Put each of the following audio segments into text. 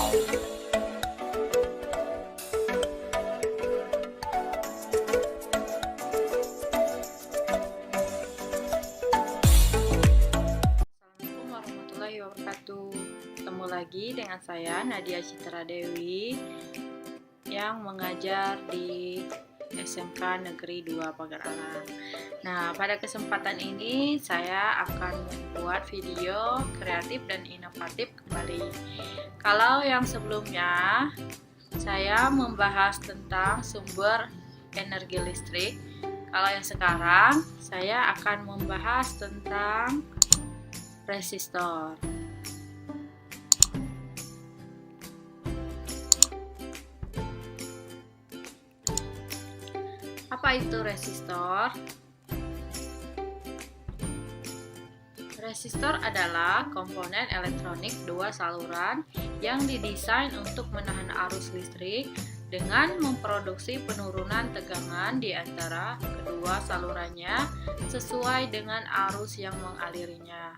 Assalamualaikum warahmatullahi wabarakatuh. Ketemu lagi dengan saya Nadia Citra Dewi yang mengajar di SMK Negeri 2 Pagar Alam. Nah, pada kesempatan ini saya akan membuat video kreatif dan inovatif kembali. Kalau yang sebelumnya saya membahas tentang sumber energi listrik, kalau yang sekarang saya akan membahas tentang resistor. Apa itu resistor? Resistor adalah komponen elektronik dua saluran yang didesain untuk menahan arus listrik dengan memproduksi penurunan tegangan di antara kedua salurannya sesuai dengan arus yang mengalirinya.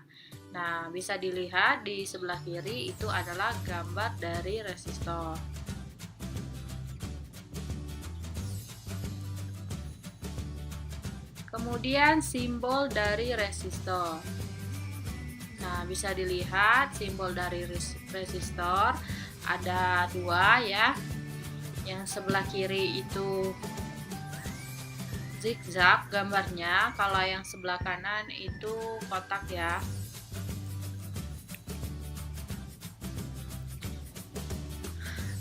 Nah, bisa dilihat di sebelah kiri itu adalah gambar dari resistor. Kemudian simbol dari resistor. Nah, bisa dilihat simbol dari resistor ada dua ya. Yang sebelah kiri itu zigzag gambarnya, kalau yang sebelah kanan itu kotak ya.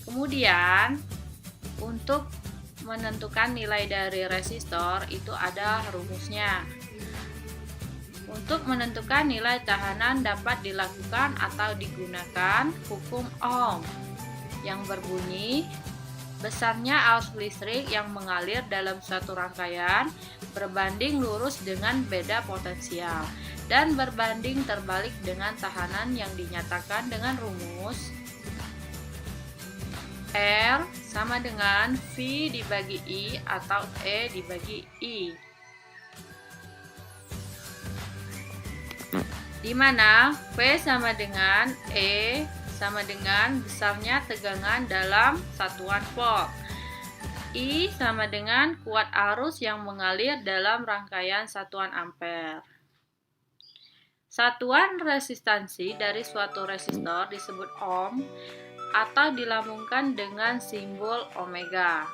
Kemudian untuk menentukan nilai dari resistor itu ada rumusnya. Untuk menentukan nilai tahanan dapat dilakukan atau digunakan hukum Ohm yang berbunyi besarnya arus listrik yang mengalir dalam suatu rangkaian berbanding lurus dengan beda potensial dan berbanding terbalik dengan tahanan yang dinyatakan dengan rumus R sama dengan V dibagi I atau E dibagi I, di mana V sama dengan E sama dengan besarnya tegangan dalam satuan volt, I sama dengan kuat arus yang mengalir dalam rangkaian satuan ampere. Satuan resistansi dari suatu resistor disebut ohm atau dilambungkan dengan simbol omega.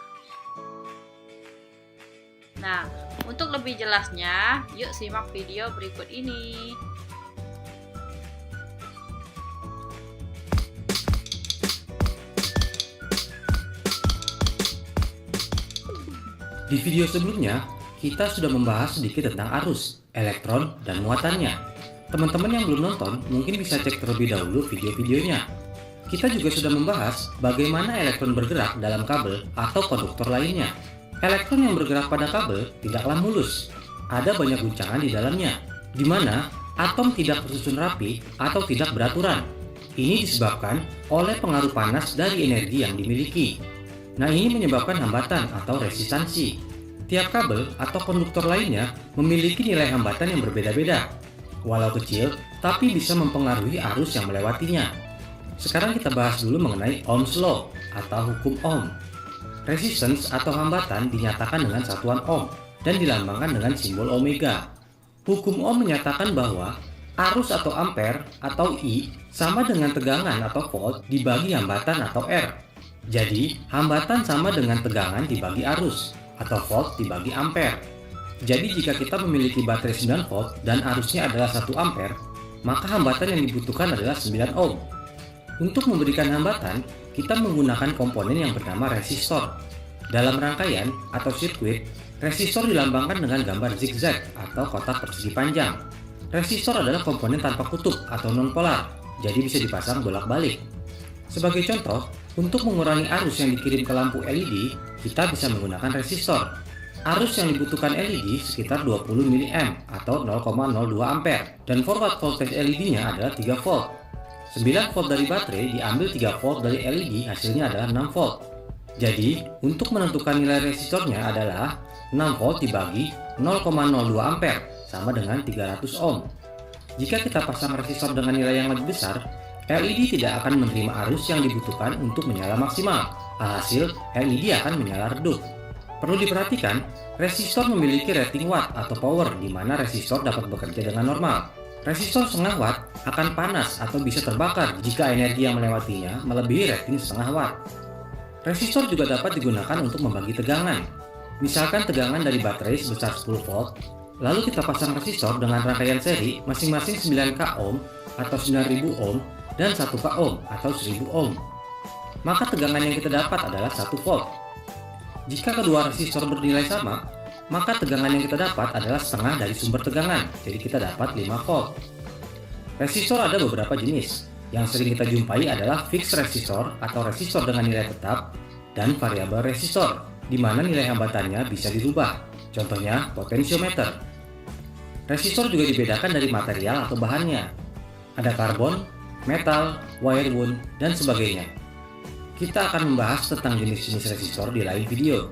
Nah, untuk lebih jelasnya, yuk simak video berikut ini. Di video sebelumnya, kita sudah membahas sedikit tentang arus, elektron, dan muatannya. Teman-teman yang belum nonton mungkin bisa cek terlebih dahulu video-videonya. Kita juga sudah membahas bagaimana elektron bergerak dalam kabel atau konduktor lainnya. Elektron yang bergerak pada kabel tidaklah mulus. Ada banyak guncangan di dalamnya, di mana atom tidak tersusun rapi atau tidak beraturan. Ini disebabkan oleh pengaruh panas dari energi yang dimiliki. Nah, ini menyebabkan hambatan atau resistansi. Tiap kabel atau konduktor lainnya memiliki nilai hambatan yang berbeda-beda. Walau kecil, tapi bisa mempengaruhi arus yang melewatinya. Sekarang kita bahas dulu mengenai Ohm's Law atau hukum Ohm. Resistance atau hambatan dinyatakan dengan satuan Ohm dan dilambangkan dengan simbol omega. Hukum Ohm menyatakan bahwa arus atau ampere atau I sama dengan tegangan atau volt dibagi hambatan atau R. Jadi, hambatan sama dengan tegangan dibagi arus atau volt dibagi ampere. Jadi, jika kita memiliki baterai 9 volt dan arusnya adalah 1 ampere, maka hambatan yang dibutuhkan adalah 9 ohm. Untuk memberikan hambatan, kita menggunakan komponen yang bernama resistor. Dalam rangkaian atau sirkuit, resistor dilambangkan dengan gambar zigzag atau kotak persegi panjang. Resistor adalah komponen tanpa kutub atau nonpolar, jadi bisa dipasang bolak-balik. Sebagai contoh, untuk mengurangi arus yang dikirim ke lampu LED, kita bisa menggunakan resistor. Arus yang dibutuhkan LED sekitar 20 mA atau 0,02 ampere dan forward voltage LED-nya adalah 3 volt. 9 volt dari baterai diambil 3 volt dari LED, hasilnya adalah 6 volt. Jadi, untuk menentukan nilai resistornya adalah 6 volt dibagi 0,02 ampere sama dengan 300 ohm. Jika kita pasang resistor dengan nilai yang lebih besar, LED tidak akan menerima arus yang dibutuhkan untuk menyala maksimal. Alhasil, LED akan menyala redup. Perlu diperhatikan, resistor memiliki rating watt atau power di mana resistor dapat bekerja dengan normal. Resistor setengah watt akan panas atau bisa terbakar jika energi yang melewatinya melebihi rating setengah watt. Resistor juga dapat digunakan untuk membagi tegangan. Misalkan tegangan dari baterai sebesar 10 volt, lalu kita pasang resistor dengan rangkaian seri masing-masing 9K ohm atau 9000 ohm dan 1K ohm atau 1000 ohm. Maka tegangan yang kita dapat adalah 1 volt. Jika kedua resistor bernilai sama, maka tegangan yang kita dapat adalah setengah dari sumber tegangan, jadi kita dapat 5 volt. Resistor ada beberapa jenis. Yang sering kita jumpai adalah fixed resistor atau resistor dengan nilai tetap dan variabel resistor, di mana nilai hambatannya bisa dirubah. Contohnya potentiometer. Resistor juga dibedakan dari material atau bahannya. Ada karbon, metal, wire wound, dan sebagainya. Kita akan membahas tentang jenis-jenis resistor di lain video.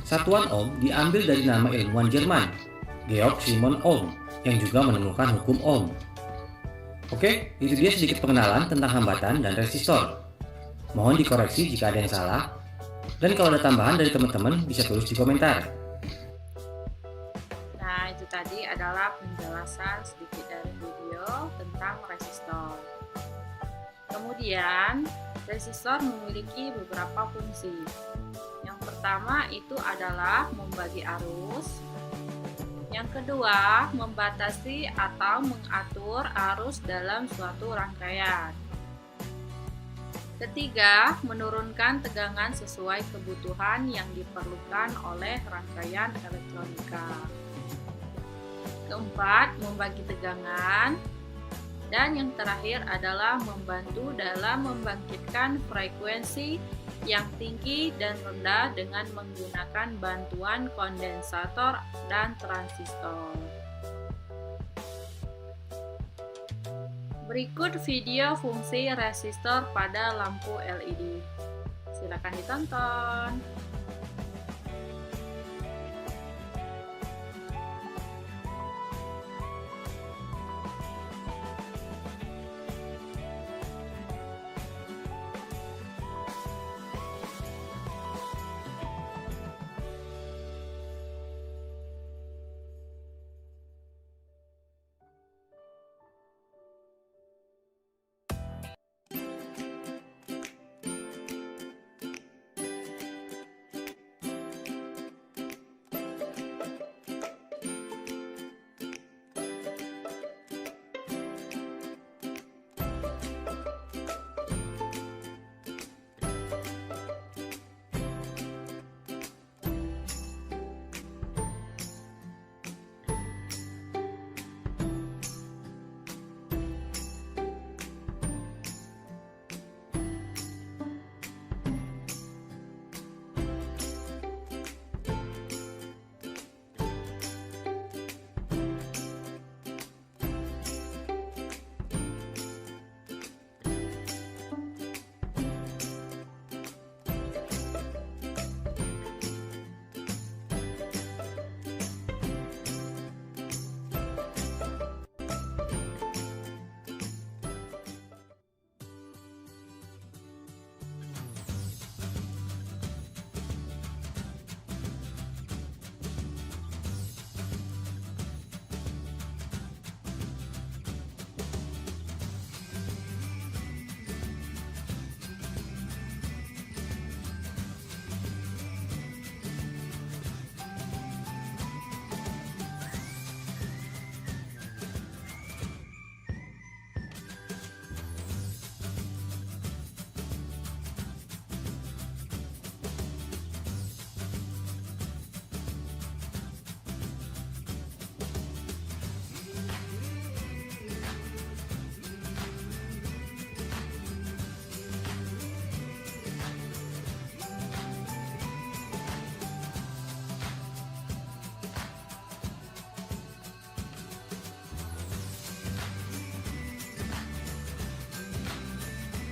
Satuan ohm diambil dari nama ilmuwan Jerman, Georg Simon Ohm, yang juga menemukan hukum ohm. Oke, itu dia sedikit pengenalan tentang hambatan dan resistor. Mohon dikoreksi jika ada yang salah, dan kalau ada tambahan dari teman-teman bisa tulis di komentar. Nah, itu tadi adalah penjelasan sedikit dari video tentang resistor. Kemudian, resistor memiliki beberapa fungsi. Yang pertama itu adalah membagi arus. Yang kedua, membatasi atau mengatur arus dalam suatu rangkaian. Ketiga, menurunkan tegangan sesuai kebutuhan yang diperlukan oleh rangkaian elektronika. Keempat, membagi tegangan. Dan yang terakhir adalah membantu dalam membangkitkan frekuensi yang tinggi dan rendah dengan menggunakan bantuan kondensator dan transistor. Berikut video fungsi resistor pada lampu LED. Silakan ditonton.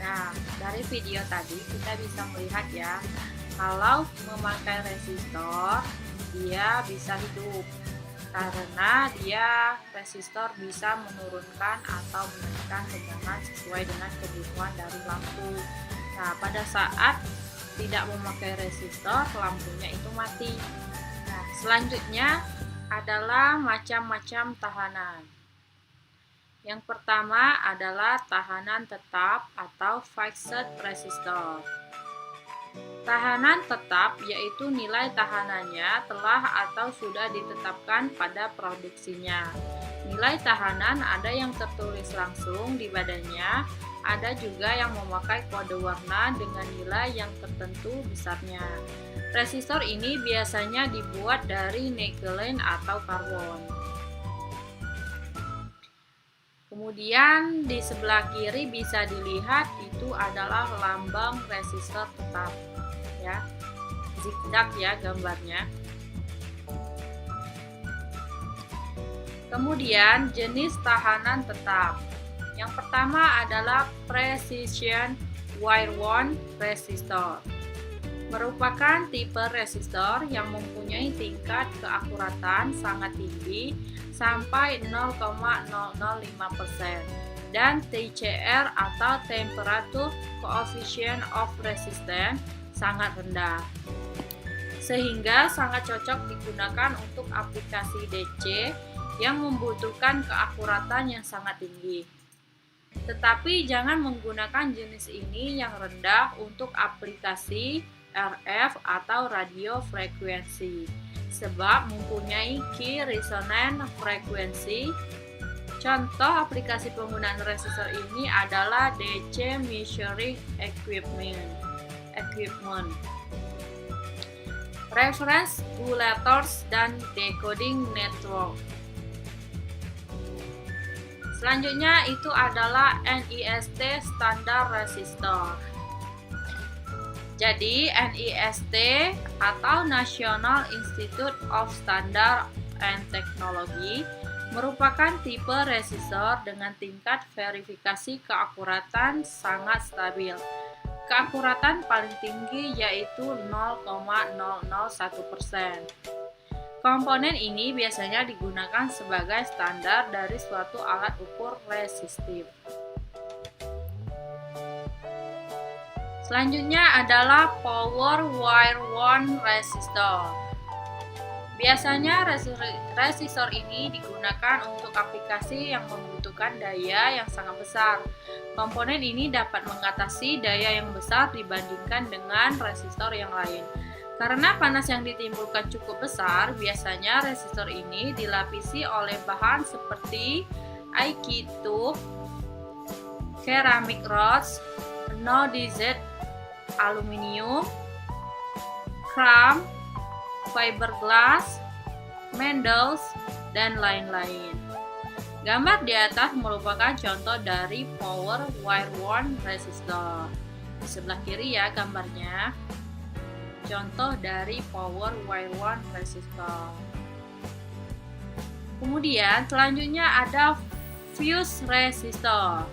Nah, dari video tadi kita bisa melihat ya, kalau memakai resistor dia bisa hidup. karena dia resistor bisa menurunkan atau menaikkan tegangan sesuai dengan kebutuhan dari lampu. Nah, pada saat tidak memakai resistor, lampunya itu mati. Nah, selanjutnya adalah macam-macam tahanan. Yang pertama adalah tahanan tetap atau fixed resistor. Tahanan tetap yaitu nilai tahanannya telah atau sudah ditetapkan pada produksinya. Nilai tahanan ada yang tertulis langsung di badannya, ada juga yang memakai kode warna dengan nilai yang tertentu besarnya. Resistor ini biasanya dibuat dari nikelen atau karbon. Kemudian di sebelah kiri bisa dilihat itu adalah lambang resistor tetap, ya, zigzag ya gambarnya. Kemudian jenis tahanan tetap. Yang pertama adalah precision wire wound resistor. Merupakan tipe resistor yang mempunyai tingkat keakuratan sangat tinggi sampai 0,005% dan TCR atau temperature coefficient of resistance sangat rendah, sehingga sangat cocok digunakan untuk aplikasi DC yang membutuhkan keakuratan yang sangat tinggi. Tetapi jangan menggunakan jenis ini yang rendah untuk aplikasi RF atau radio frekuensi, sebab mempunyai key resonance frekuensi. Contoh aplikasi penggunaan resistor ini adalah DC measuring equipment, reference regulators, dan decoding network. Selanjutnya itu adalah NIST standar resistor. Jadi NIST atau National Institute of Standard and Technology merupakan tipe resistor dengan tingkat verifikasi keakuratan sangat stabil. Keakuratan paling tinggi yaitu 0,001%. Komponen ini biasanya digunakan sebagai standar dari suatu alat ukur resistif. Selanjutnya adalah power wire wound resistor. Biasanya resistor ini digunakan untuk aplikasi yang membutuhkan daya yang sangat besar. Komponen ini dapat mengatasi daya yang besar dibandingkan dengan resistor yang lain. Karena panas yang ditimbulkan cukup besar, biasanya resistor ini dilapisi oleh bahan seperti IK tube, ceramic rods, anodized aluminium, chrome, fiberglass, Mendels, dan lain-lain. Gambar di atas merupakan contoh dari power wire wound resistor. Di sebelah kiri ya gambarnya. Contoh dari power wire wound resistor. Kemudian selanjutnya ada fuse resistor.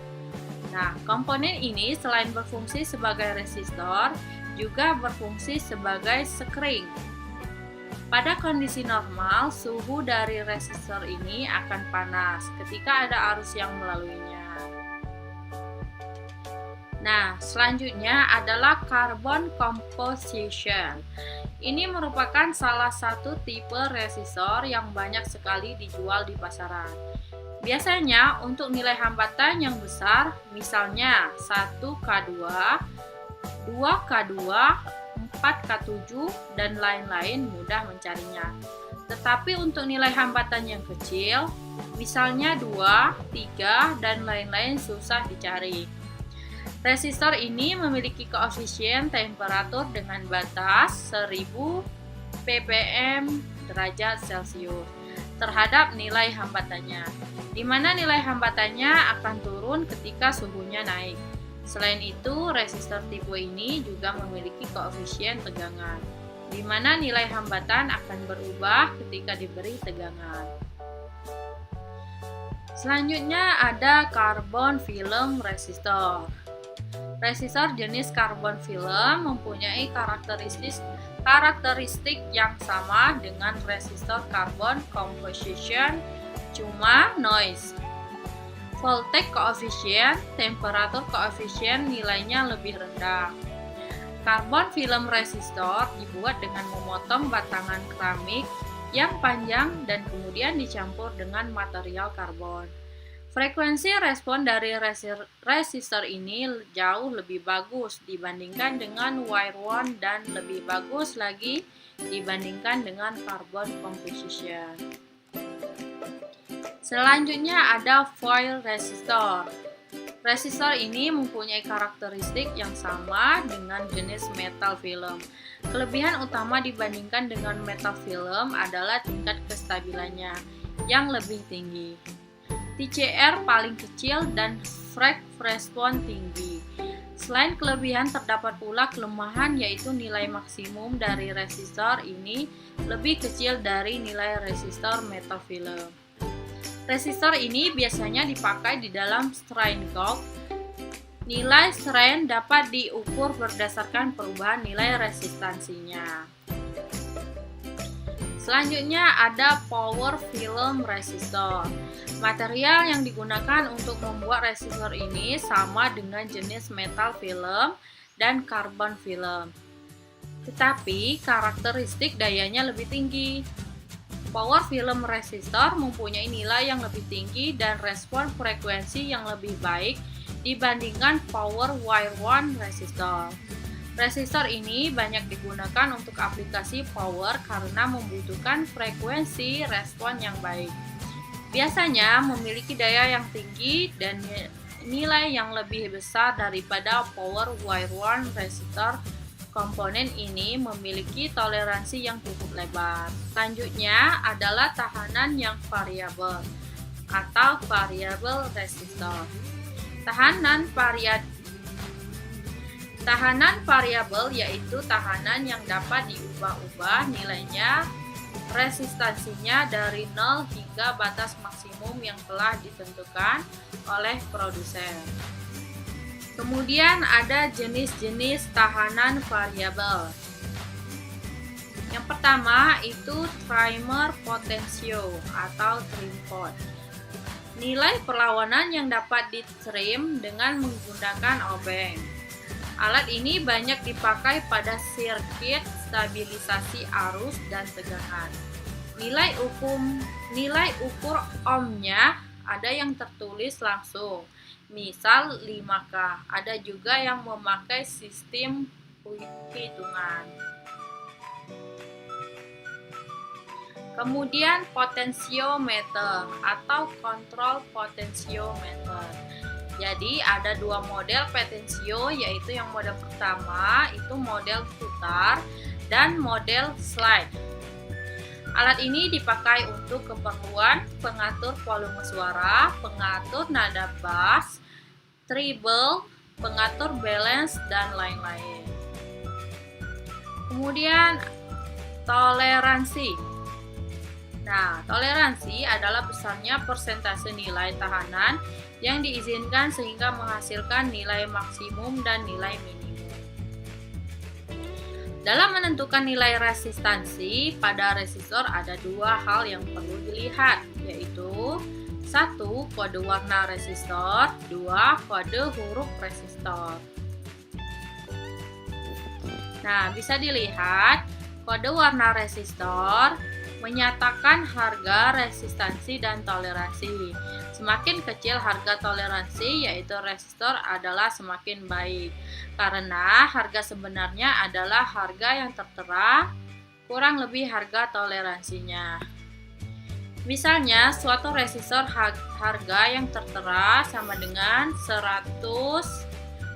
Nah, komponen ini selain berfungsi sebagai resistor, juga berfungsi sebagai sekring. Pada kondisi normal, suhu dari resistor ini akan panas ketika ada arus yang melaluinya. Nah, selanjutnya adalah carbon composition. Ini merupakan salah satu tipe resistor yang banyak sekali dijual di pasaran. Biasanya untuk nilai hambatan yang besar, misalnya 1K2, 2K2, 4K7, dan lain-lain mudah mencarinya. Tetapi untuk nilai hambatan yang kecil, misalnya 2, 3, dan lain-lain susah dicari. Resistor ini memiliki koefisien temperatur dengan batas 1000 ppm derajat Celcius terhadap nilai hambatannya, di mana nilai hambatannya akan turun ketika suhunya naik. Selain itu, resistor tipe ini juga memiliki koefisien tegangan, di mana nilai hambatan akan berubah ketika diberi tegangan. Selanjutnya ada carbon film resistor. Resistor jenis carbon film mempunyai karakteristik karakteristik yang sama dengan resistor carbon composition, cuma noise, voltage coefficient, temperatur coefficient nilainya lebih rendah. Karbon film resistor dibuat dengan memotong batangan keramik yang panjang dan kemudian dicampur dengan material karbon. Frekuensi respon dari resistor ini jauh lebih bagus dibandingkan dengan wire one dan lebih bagus lagi dibandingkan dengan carbon composition. Selanjutnya ada foil resistor. Resistor ini mempunyai karakteristik yang sama dengan jenis metal film. Kelebihan utama dibandingkan dengan metal film adalah tingkat kestabilannya yang lebih tinggi. TCR paling kecil dan freq respon tinggi. Selain kelebihan terdapat pula kelemahan, yaitu nilai maksimum dari resistor ini lebih kecil dari nilai resistor metal film. Resistor ini biasanya dipakai di dalam strain gauge. Nilai strain dapat diukur berdasarkan perubahan nilai resistansinya. Selanjutnya ada power film resistor. Material yang digunakan untuk membuat resistor ini sama dengan jenis metal film dan karbon film, tetapi karakteristik dayanya lebih tinggi. Power film resistor mempunyai nilai yang lebih tinggi dan respon frekuensi yang lebih baik dibandingkan power wire one resistor. Resistor ini banyak digunakan untuk aplikasi power karena membutuhkan frekuensi respon yang baik. Biasanya memiliki daya yang tinggi dan nilai yang lebih besar daripada power wire one resistor. Komponen ini memiliki toleransi yang cukup lebar. Selanjutnya adalah tahanan yang variabel atau variable resistor. Tahanan variabel yaitu tahanan yang dapat diubah-ubah nilainya, resistansinya dari 0 hingga batas maksimum yang telah ditentukan oleh produsen. Kemudian ada jenis-jenis tahanan variabel. Yang pertama itu trimmer potentio atau trim pot. Nilai perlawanan yang dapat ditrim dengan menggunakan obeng. Alat ini banyak dipakai pada sirkuit stabilisasi arus dan tegangan. Nilai ukur ohmnya ada yang tertulis langsung, misal 5K. Ada juga yang memakai sistem hitungan. Kemudian potensiometer atau kontrol potensiometer. Jadi ada dua model potensio, yaitu yang model pertama itu model putar dan model slide. Alat ini dipakai untuk keperluan pengatur volume suara, pengatur nada bass, treble, pengatur balance, dan lain-lain. Kemudian toleransi. Nah, toleransi adalah besarnya persentase nilai tahanan yang diizinkan sehingga menghasilkan nilai maksimum dan nilai minimum. Dalam menentukan nilai resistansi pada resistor ada dua hal yang perlu dilihat, yaitu 1. Kode warna resistor, 2. Kode huruf resistor. Nah, bisa dilihat kode warna resistor menyatakan harga resistansi dan toleransi. Semakin kecil harga toleransi, yaitu resistor adalah semakin baik, karena harga sebenarnya adalah harga yang tertera kurang lebih harga toleransinya. Misalnya, suatu resistor harga yang tertera sama dengan 100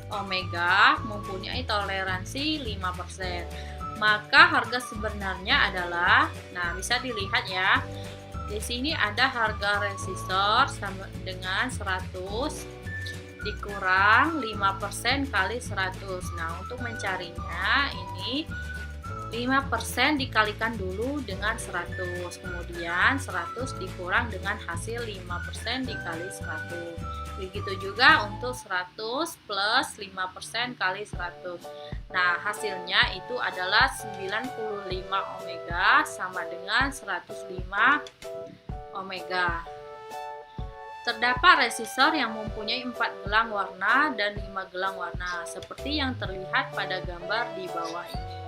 ohmega mempunyai toleransi 5%. Maka harga sebenarnya adalah, nah bisa dilihat ya, di sini ada harga resistor sama dengan 100 dikurang 5% kali 100. Nah, untuk mencarinya ini 5% dikalikan dulu dengan 100, kemudian 100 dikurang dengan hasil 5% dikali 100. Begitu juga untuk 100 plus 5% kali 100. Nah, hasilnya itu adalah 95 omega sama dengan 105 omega. Terdapat resistor yang mempunyai 4 gelang warna dan 5 gelang warna, seperti yang terlihat pada gambar di bawah ini.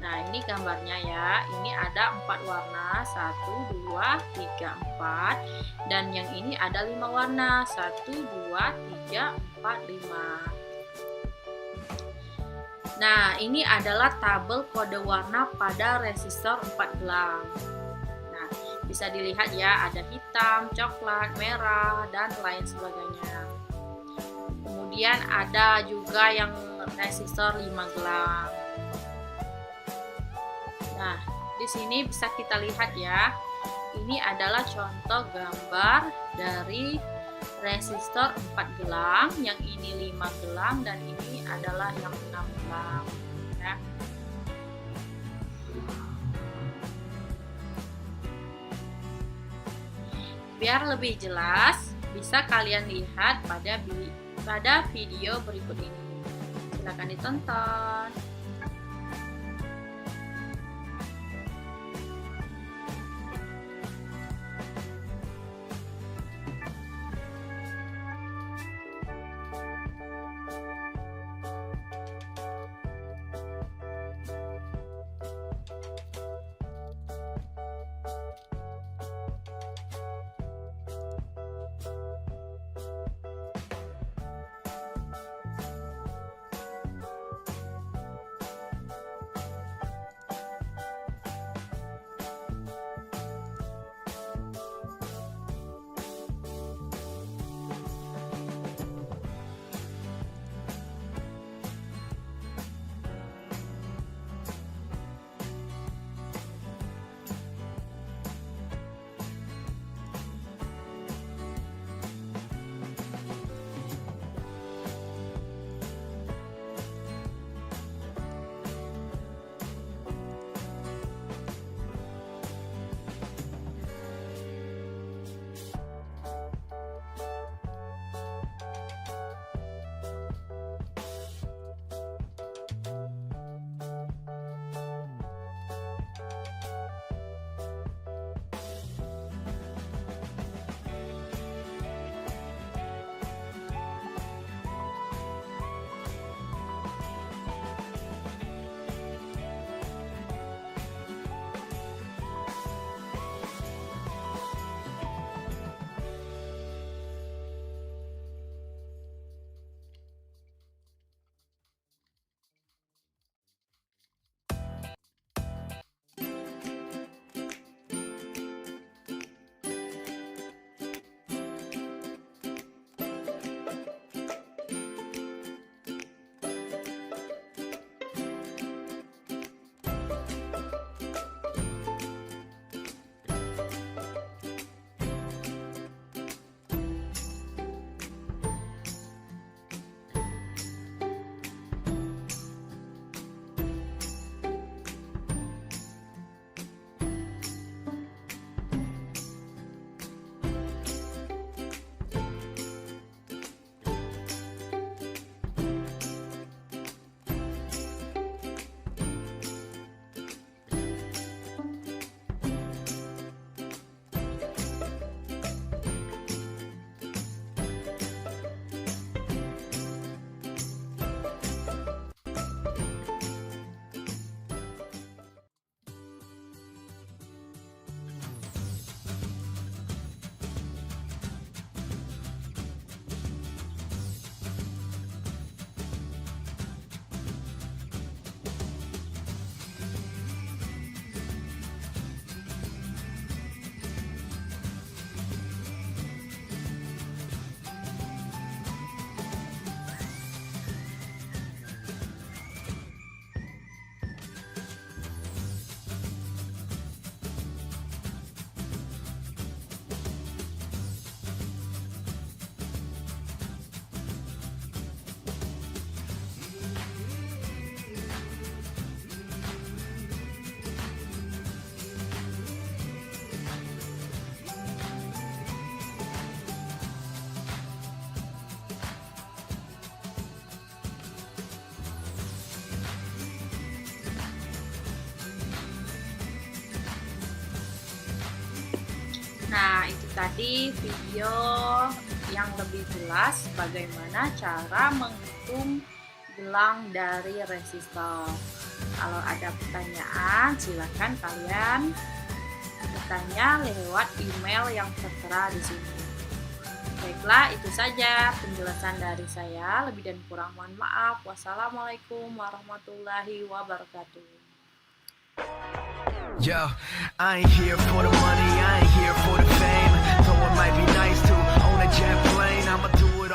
Nah, ini gambarnya ya. Ini ada 4 warna, 1, 2, 3, 4. Dan yang ini ada 5 warna, 1, 2, 3, 4, 5. Nah, ini adalah tabel kode warna pada resistor 4 gelang. Nah, bisa dilihat ya, ada hitam, coklat, merah, dan lain sebagainya. Kemudian ada juga yang resistor 5 gelang. Nah, di sini bisa kita lihat ya. Ini adalah contoh gambar dari resistor 4 gelang, yang ini 5 gelang dan ini adalah yang 6 gelang ya. Biar lebih jelas, bisa kalian lihat pada video berikut ini. Silakan ditonton. tadi video yang lebih jelas bagaimana cara menghitung gelang dari resistor. Kalau ada pertanyaan, silakan kalian bertanya lewat email yang tertera di sini. Baiklah, itu saja penjelasan dari saya. Lebih dan kurang mohon maaf. Wassalamualaikum warahmatullahi wabarakatuh. Yo, I ain't here for the money, I ain't here for the fame. Though it might be nice to own a jet plane.